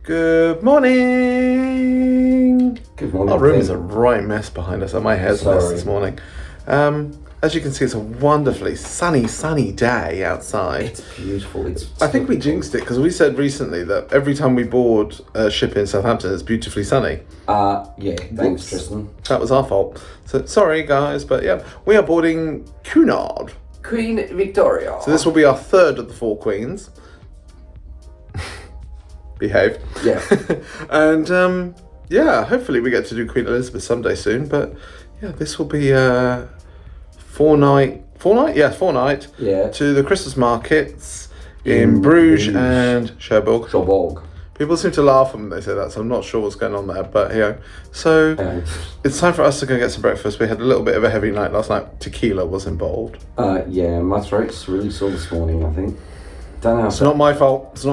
Good morning! Good morning. Our room is a right mess behind us, and my hair's a mess this morning. As you can see, it's a wonderfully sunny day outside. It's beautiful. I think we jinxed it because we said recently that every time we board a ship in Southampton, it's beautifully sunny. Yeah, thanks, Tristan. That was our fault. So sorry, guys, but yeah, we are boarding Cunard Queen Victoria. So this will be our third of the four queens. Behave. Yeah. And hopefully we get to do Queen Elizabeth someday soon. But yeah, this will be four night. Yeah. To the Christmas markets in Bruges and Cherbourg. People seem to laugh when they say that, so I'm not sure what's going on there. But so it's time for us to go get some breakfast. We had a little bit of a heavy night last night. Tequila was involved. Yeah, my throat's really sore this morning, I think. Don't know. It's not my fault. It's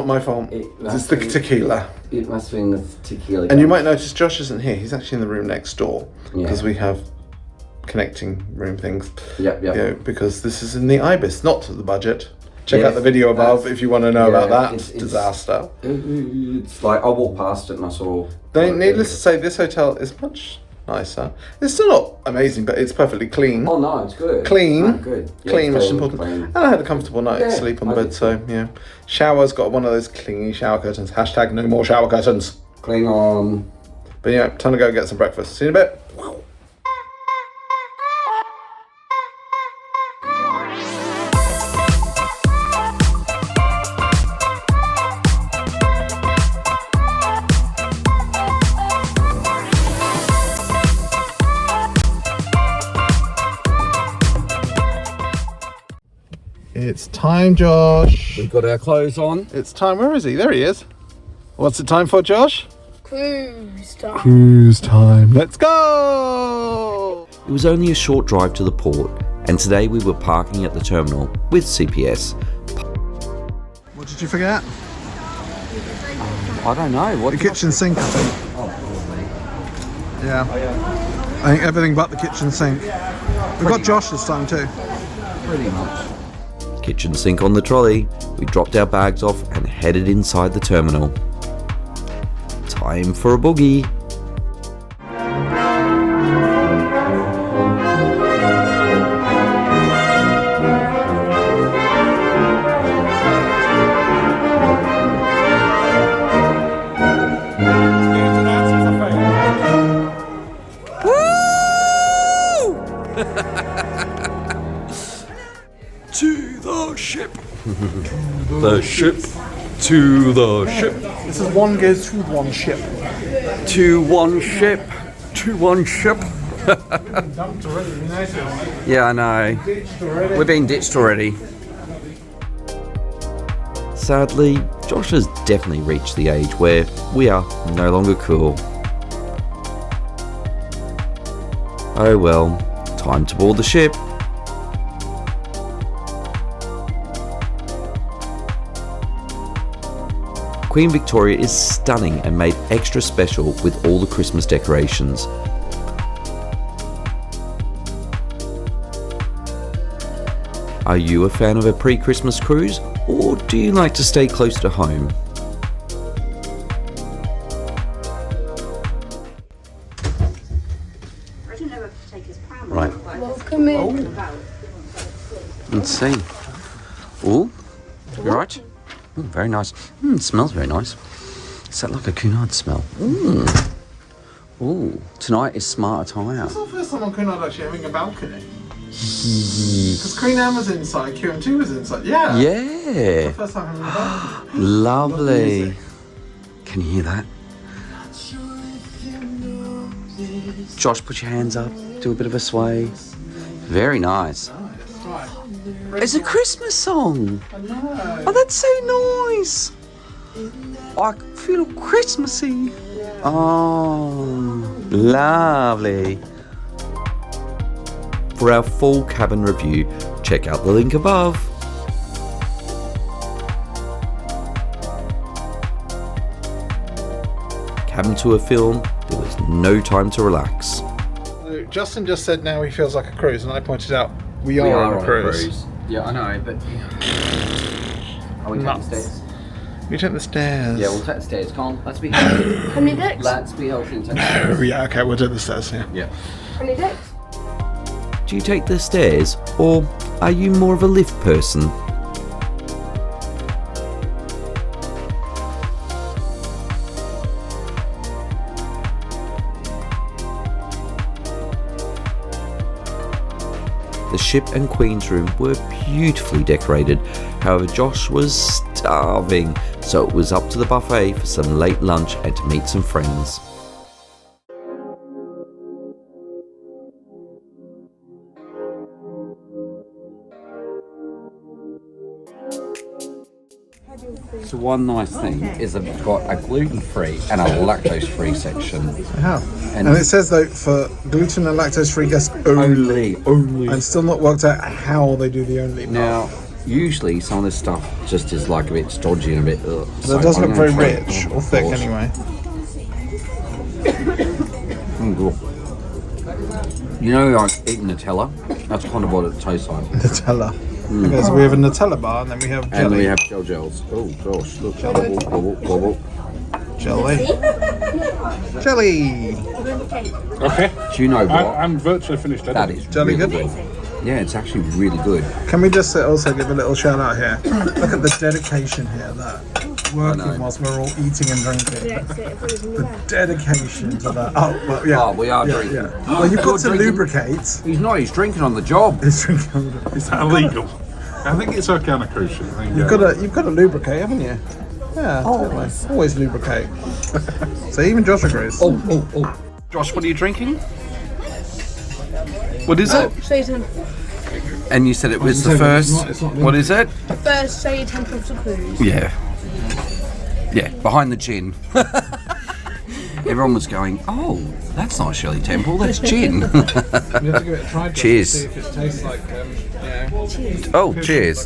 the tequila. It must have been the tequila. And you might notice Josh isn't here. He's actually in the room next door because we have connecting room things. Yep. Because this is in the Ibis, not the budget. Check out the video above if you want to know about that disaster. It's like I walked past it and I saw. Needless to say, this hotel is much nicer. It's still not amazing, but it's perfectly clean. Oh no, it's good. Clean, Good. Yeah, clean, which is important. Clean. And I had a comfortable night's sleep on the bed, so yeah. Shower's got one of those clingy shower curtains. # no more shower curtains. Clean on. But yeah, time to go get some breakfast. See you in a bit. It's time, Josh. We've got our clothes on. It's time. Where is he? There he is. What's it time for, Josh? Cruise time. Cruise time. Let's go! It was only a short drive to the port, and today we were parking at the terminal with CPS. What did you forget? I don't know. What The kitchen sink, I think. Oh, probably. Yeah. I think everything but the kitchen sink. We've got Josh this time too. Pretty much. Kitchen sink on the trolley, we dropped our bags off and headed inside the terminal. Time for a boogie. To the ship. The ship. To the ship. This is one goes to one ship. To one ship. To one ship. Dumped already, you notice? Yeah, I know. Ditched already. We're being ditched already. Sadly, Josh has definitely reached the age where we are no longer cool. Oh well, time to board the ship. Queen Victoria is stunning and made extra special with all the Christmas decorations. Are you a fan of a pre-Christmas cruise, or do you like to stay close to home? Right. Welcome in. Let's see. Ooh, you right? Ooh, very nice. It smells very nice. Is that like a Cunard smell? Ooh, tonight is smart attire. It's the first time on Cunard actually having a balcony. Because Queen Anne was inside, QM2 was inside. Yeah. Yeah. The first time having a balcony. Lovely. Can you hear that? Josh, put your hands up. Do a bit of a sway. Very nice. Right. It's a Christmas song. I know. Oh, that's so nice. I feel Christmassy. Oh, lovely. For our full cabin review, check out the link above. Cabin tour film, there was no time to relax. Justin just said now he feels like a cruise, and I pointed out we are on a cruise. Yeah, I know, but are we taking stairs? You take the stairs. Yeah, we'll take the stairs. Come on, let's be healthy. How many decks? Let's be healthy and take the stairs. Yeah, okay, we'll do the stairs, yeah. Yeah. How many decks? Do you take the stairs, or are you more of a lift person? The ship and Queen's room were beautifully decorated. However, Josh was starving, so it was up to the buffet for some late lunch and to meet some friends. So one nice thing is that we've got a gluten-free and a lactose-free section. And it says though for gluten and lactose free guests only. I'm still not worked out how they do the only part. Now, usually some of this stuff just is like a bit stodgy and a bit. But it doesn't look very rich or thick anyway. You know, like eating Nutella. That's kind of what it tastes like. Nutella. Okay, so we have a Nutella bar and then we have jelly. And we have gels. Oh gosh, look. Bubble. Jelly. Jelly. Okay. Do you know what? I'm virtually finished. That is Jelly really good? Yeah, it's actually really good. Can we just also give a little shout out here? Look at the dedication here, that working whilst we're all eating and drinking. The dedication to that. Oh, well, yeah. Oh, we are drinking. Yeah. Well, you've got to lubricate. He's not. He's drinking on the job. He's drinking. Is that illegal? I think it's okay on a cruise ship. You've got to lubricate, haven't you? Yeah, totally. Always lubricate. So even Josh agrees. Oh. Josh, what are you drinking? What is it? Satan. And you said it was the first. What is it? First Satan of the cruise. Yeah. Yeah, behind the gin. Everyone was going, oh, that's not Shirley Temple, that's gin. You have to give it a try. Cheers. To see if it tastes like, Oh, cheers.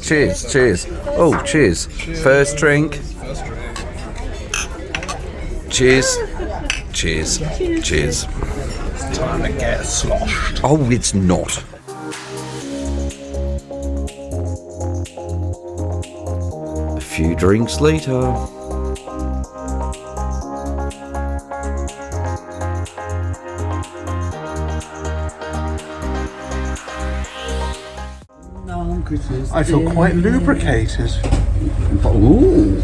Oh, cheers. First drink. Cheers. time to get sloshed. Oh, it's not. A few drinks later. I feel quite lubricated. Ooh.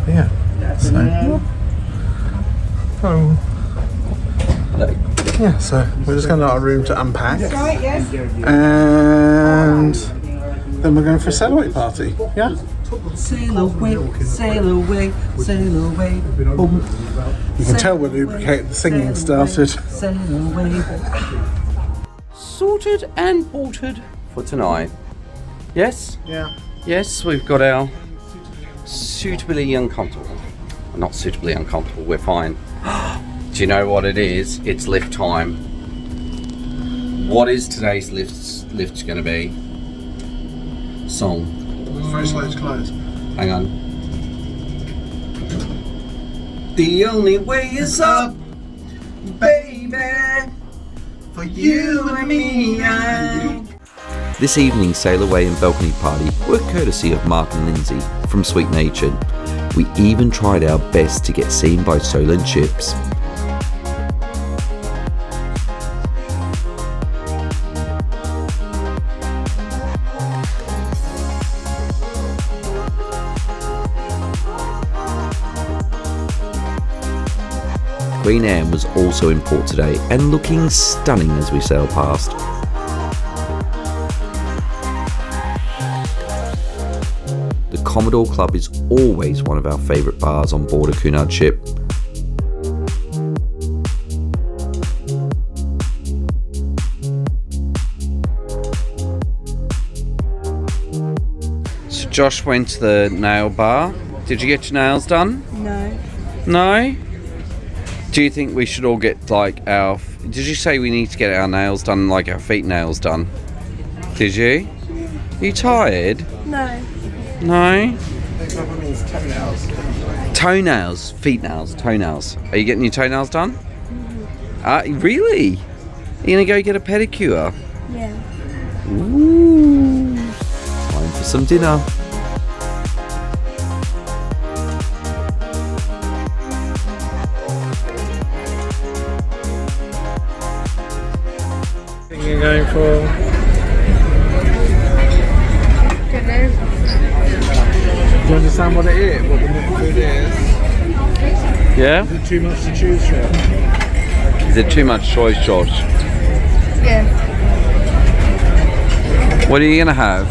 Yeah. So. Oh. Yeah, so we're just going to our room to unpack. And then we're going for a sail away party. Yeah? Sail away, sail away, sail away. Boom. You can tell we're lubricated. The singing started. Sail away. Sorted and ported for tonight. Yes? Yeah. Yes, we've got our suitably uncomfortable. Not suitably uncomfortable, we're fine. Do you know what it is? It's lift time. What is today's lift going to be? Song. Very slow to close. Hang on. The only way is up, baby, for you and me. This evening's sail away and balcony party were courtesy of Mark and Lindsay from Sweet Natured. We even tried our best to get seen by Solent ships. Queen Anne was also in port today and looking stunning as we sailed past. The Commodore Club is always one of our favourite bars on board a Cunard ship. So Josh went to the nail bar. Did you get your nails done? No. No? Do you think we should all get like our... Did you say we need to get our nails done, like our feet nails done? Did you? Are you tired? No. No? Toenails, feet nails, toenails. Are you getting your toenails done? Really? Are you gonna go get a pedicure? Yeah. Ooh. Time for some dinner. find what it is, what the food is. Yeah? Is it too much to choose from? Is it too much choice, Josh? Yeah. What are you gonna have?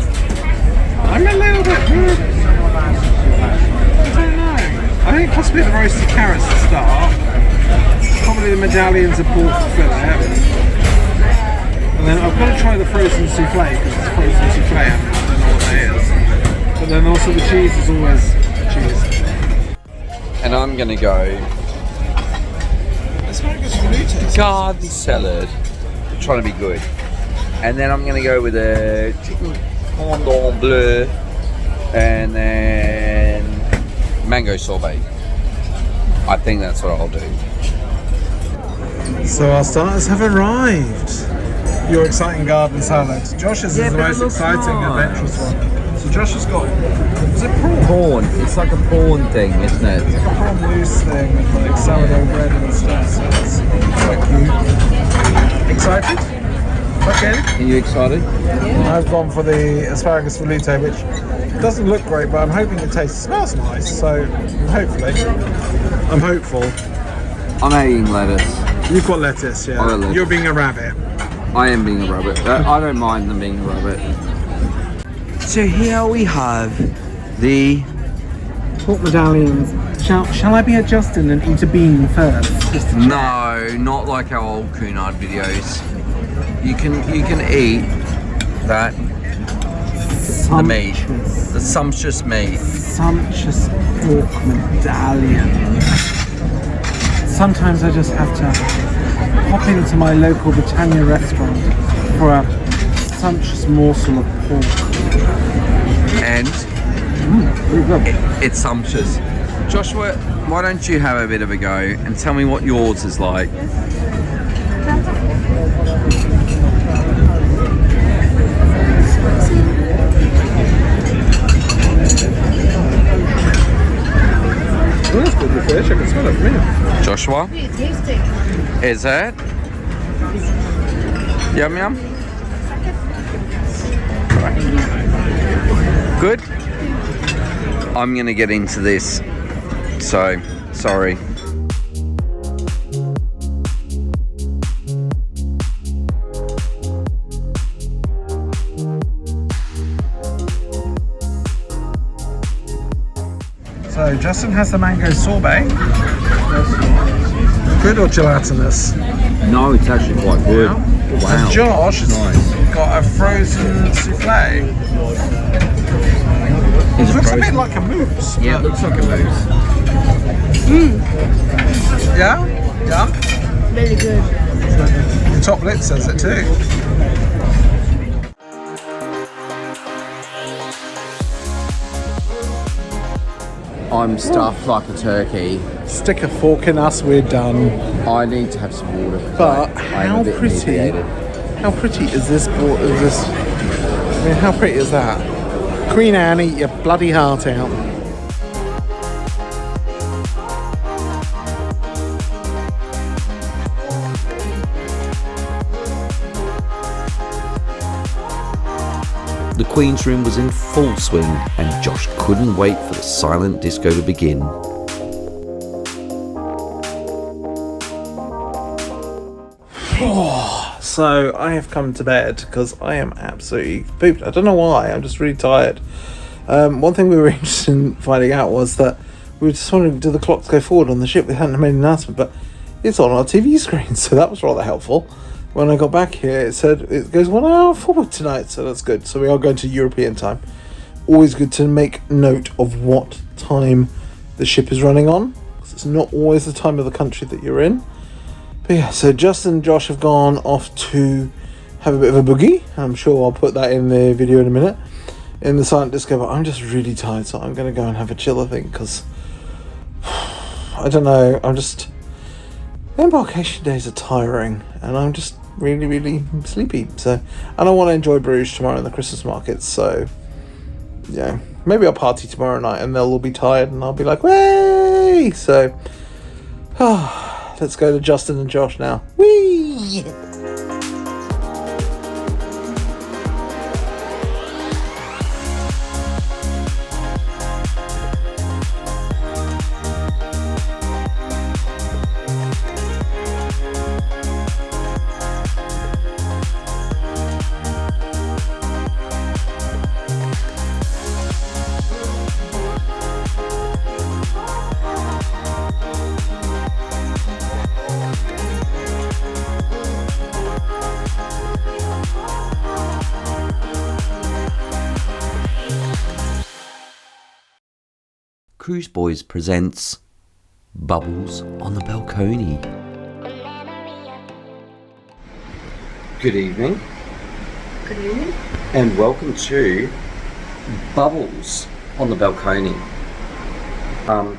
I'm a little bit good. I don't know. I think possibly the roasted carrots to start. Probably the medallions of pork fillet. And then I've got to try the frozen souffle because it's frozen souffle. I don't know what that is. But then also the cheese is always cheese. And I'm gonna go garden salad. I'm trying to be good. And then I'm gonna go with a chicken cordon bleu and then mango sorbet. I think that's what I'll do. So our starters have arrived. Your exciting garden salad. Josh's is the most exciting, adventurous one. So Josh has got, is it prawn? Prawn. It's like a prawn thing, isn't it? It's like a prawn mousse thing with like sourdough bread and stuff, so it's quite cute. Excited? Okay. Are you excited? I've gone for the asparagus velouté, which doesn't look great, but I'm hoping it tastes, smells nice, so hopefully. I'm hopeful. I'm eating lettuce. You've got lettuce, yeah. I got lettuce. You're being a rabbit. I am being a rabbit. I don't mind them being a rabbit. So here we have the Pork medallions. Shall I be a Justin and eat a bean first? Just to check? No, not like our old Cunard videos. You can eat that the meat, the sumptuous meat. Sumptuous pork medallion. Sometimes I just have to pop into my local Britannia Restaurant for a sumptuous morsel of pork. And it's sumptuous. Joshua, why don't you have a bit of a go and tell me what yours is like? Oh, that's good with fish. I can smell it from here. Joshua, Really tasty. is it? Yum yum? Good? I'm gonna get into this, so sorry. So Justin has the mango sorbet. Good or gelatinous? No, it's actually quite good. And Josh has got a frozen souffle. It looks a bit like a mousse. Yeah, it looks like a mousse. Yeah? Yeah? Really good. The top lid says it too. I'm stuffed like a turkey. Stick a fork in us, we're done. I need to have some water. But I'm how a bit pretty? inebriated. How pretty is this? I mean, how pretty is that? Queen Anne, eat your bloody heart out. The Queen's room was in full swing and Josh couldn't wait for the silent disco to begin. So I have come to bed because I am absolutely pooped. I don't know why, I'm just really tired. One thing we were interested in finding out was that we were just wondering, do the clocks go forward on the ship? We hadn't made an announcement, but it's on our TV screen, so that was rather helpful. When I got back here, it said it goes 1 hour forward tonight, so that's good. So we are going to European time. Always good to make note of what time the ship is running on, because it's not always the time of the country that you're in. But yeah, so Justin and Josh have gone off to have a bit of a boogie. I'm sure I'll put that in the video in a minute, in the silent disco, but I'm just really tired, so I'm going to go and have a chill, I think, because I don't know, Embarkation days are tiring, and I'm just really, really sleepy. So, and I want to enjoy Bruges tomorrow in the Christmas markets. So, yeah, maybe I'll party tomorrow night, and they'll all be tired, and I'll be like, "Way!" So, let's go to Justin and Josh now. Whee! Cruise Boys presents Bubbles on the Balcony. Good evening. Good evening. And welcome to Bubbles on the Balcony.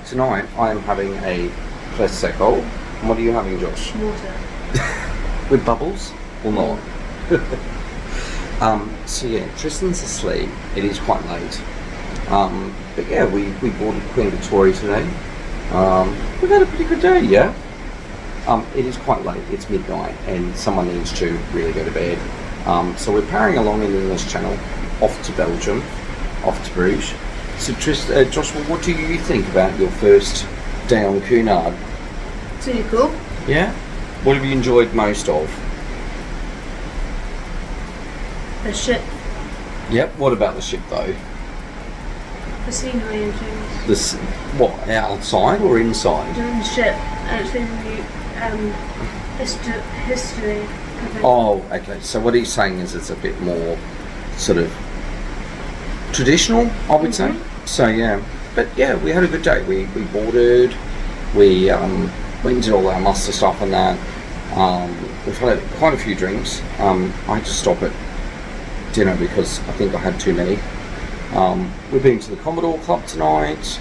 Tonight I am having a Prosecco. And what are you having, Josh? Water. With bubbles or not? So yeah, Tristan's asleep. It is quite late. But yeah, we boarded Queen Victoria today. We've had a pretty good day, yeah? It is quite late, it's midnight, and someone needs to really go to bed. So we're powering along in the English Channel, off to Belgium, off to Bruges. So Joshua, what do you think about your first day on Cunard? It's really cool. Yeah? What have you enjoyed most of? The ship. Yep, what about the ship though? The scenery and things. This, what, outside or inside? Doing the ship. And it's really history. I think. Oh, okay. So what he's saying is it's a bit more sort of traditional, I would say. So yeah, but yeah, we had a good day. We boarded, we went and did all our muster stuff and that. We've had quite a few drinks. I had to stop at dinner because I think I had too many. We've been to the Commodore Club tonight.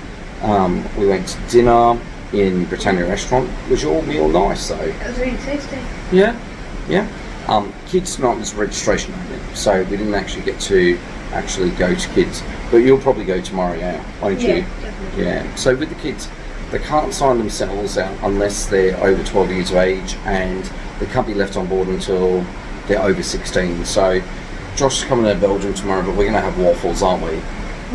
We went to dinner in Britannia Restaurant. Was your meal nice though? It was really tasty. Yeah, yeah. Kids tonight was registration only, so we didn't actually get to go to kids. But you'll probably go tomorrow, yeah, won't you? Yeah, definitely. Yeah. So with the kids, they can't sign themselves out unless they're over 12 years of age, and they can't be left on board until they're over 16. So Josh is coming to Belgium tomorrow, but we're going to have waffles, aren't we?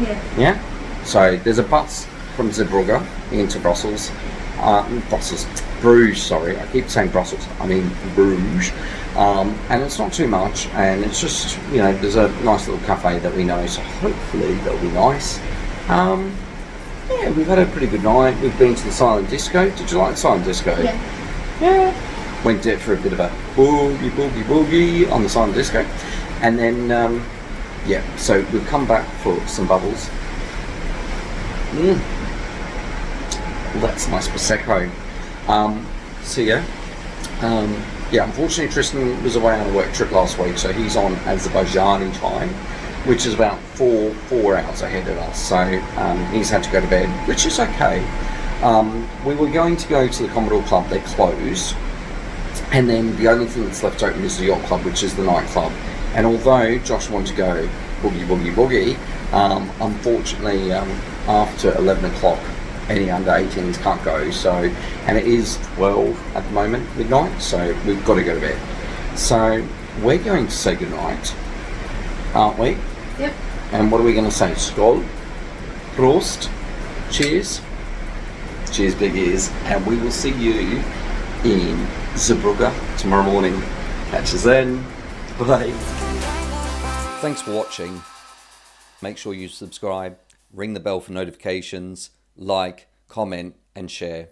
Yeah. Yeah? So there's a bus from Zeebrugge into Brussels. Bruges, sorry. I keep saying Brussels. I mean Bruges. And it's not too much, and it's just, you know, there's a nice little cafe that we know, so hopefully that'll be nice. Yeah, we've had a pretty good night. We've been to the silent disco. Did you like the silent disco? Yeah. Yeah. Went there for a bit of a boogie on the silent disco. And then, yeah, so we've come back for some bubbles. Well, that's nice Prosecco. So yeah, yeah, unfortunately Tristan was away on a work trip last week, so he's on Azerbaijani time, which is about four hours ahead of us, so he's had to go to bed, which is okay. We were going to go to the Commodore Club. They closed, and then the only thing that's left open is the Yacht Club, which is the nightclub. And although Josh wanted to go boogie, unfortunately after 11 o'clock any under 18s can't go, so, and it is 12 at the moment, midnight, so we've got to go to bed. So we're going to say goodnight, aren't we? Yep. And what are we going to say? Skål, Prost, cheers, cheers big ears, and we will see you in Zeebrugge tomorrow morning. Catch us then. Bye. Thanks for watching. Make sure you subscribe, ring the bell for notifications, like, comment and share.